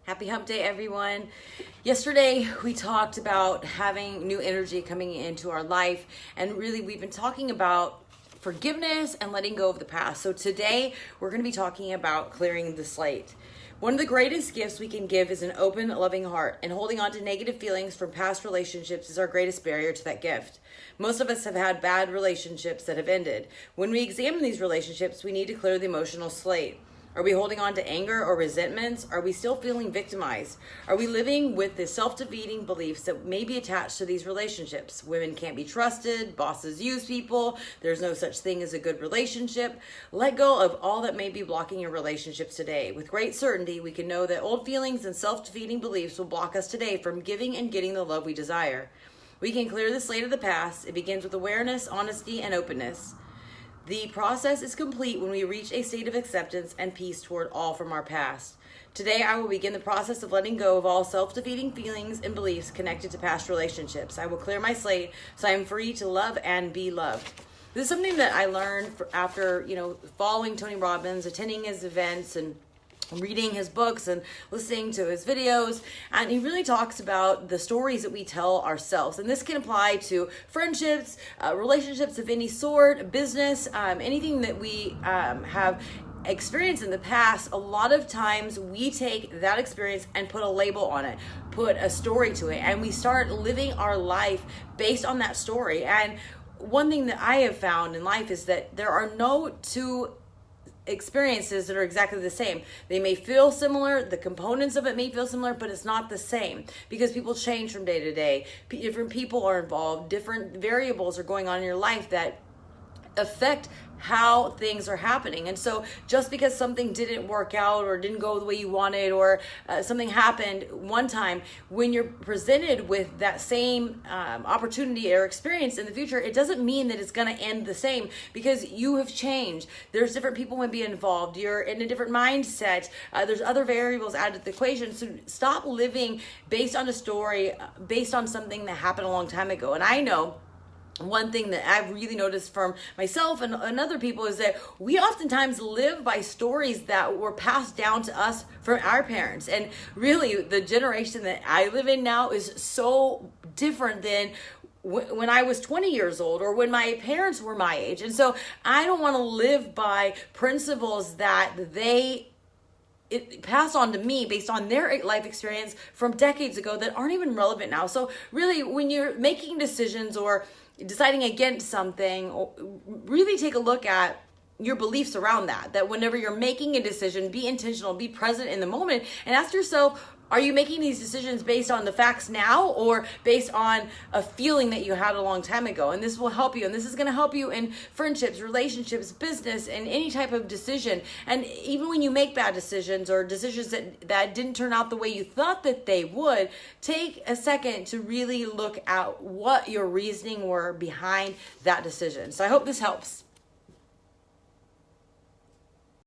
Happy hump day, everyone. Yesterday, we talked about having new energy coming into our life. And really, we've been talking about forgiveness and letting go of the past. So today, we're going to be talking about clearing the slate. One of the greatest gifts we can give is an open, loving heart. And holding on to negative feelings from past relationships is our greatest barrier to that gift. Most of us have had bad relationships that have ended. When we examine these relationships, we need to clear the emotional slate. Are we holding on to anger or resentments? Are we still feeling victimized? Are we living with the self-defeating beliefs that may be attached to these relationships? Women can't be trusted, bosses use people, there's no such thing as a good relationship. Let go of all that may be blocking your relationships today. With great certainty, we can know that old feelings and self-defeating beliefs will block us today from giving and getting the love we desire. We can clear the slate of the past. It begins with awareness, honesty, and openness. The process is complete when we reach a state of acceptance and peace toward all from our past. Today, I will begin the process of letting go of all self-defeating feelings and beliefs connected to past relationships. I will clear my slate so I am free to love and be loved. This is something that I learned after, following Tony Robbins, attending his events, and reading his books and listening to his videos. And he really talks about the stories that we tell ourselves. And this can apply to friendships, relationships of any sort, business, anything that we have experienced in the past. A lot of times we take that experience and put a label on it, put a story to it, and we start living our life based on that story. And one thing that I have found in life is that there are no two experiences that are exactly the same. They may feel similar, the components of it may feel similar, but it's not the same because people change from day to day. Different people are involved, different variables are going on in your life that affect how things are happening. And so just because something didn't work out or didn't go the way you wanted, or something happened one time, when you're presented with that same opportunity or experience in the future, it doesn't mean that it's going to end the same, because you have changed. There's different people may be involved. You're in a different mindset. There's other variables added to the equation. So stop living based on a story, based on something that happened a long time ago. And I know one thing that I've really noticed from myself and other people is that we oftentimes live by stories that were passed down to us from our parents. And really, the generation that I live in now is so different than when I was 20 years old or when my parents were my age. And so I don't want to live by principles that it passed on to me based on their life experience from decades ago that aren't even relevant now. So really, when you're making decisions or deciding against something, really take a look at your beliefs around that whenever you're making a decision, be intentional, be present in the moment, and ask yourself, are you making these decisions based on the facts now or based on a feeling that you had a long time ago? And this will help you. And this is going to help you in friendships, relationships, business, and any type of decision. And even when you make bad decisions or decisions that didn't turn out the way you thought that they would, take a second to really look at what your reasoning were behind that decision. So I hope this helps.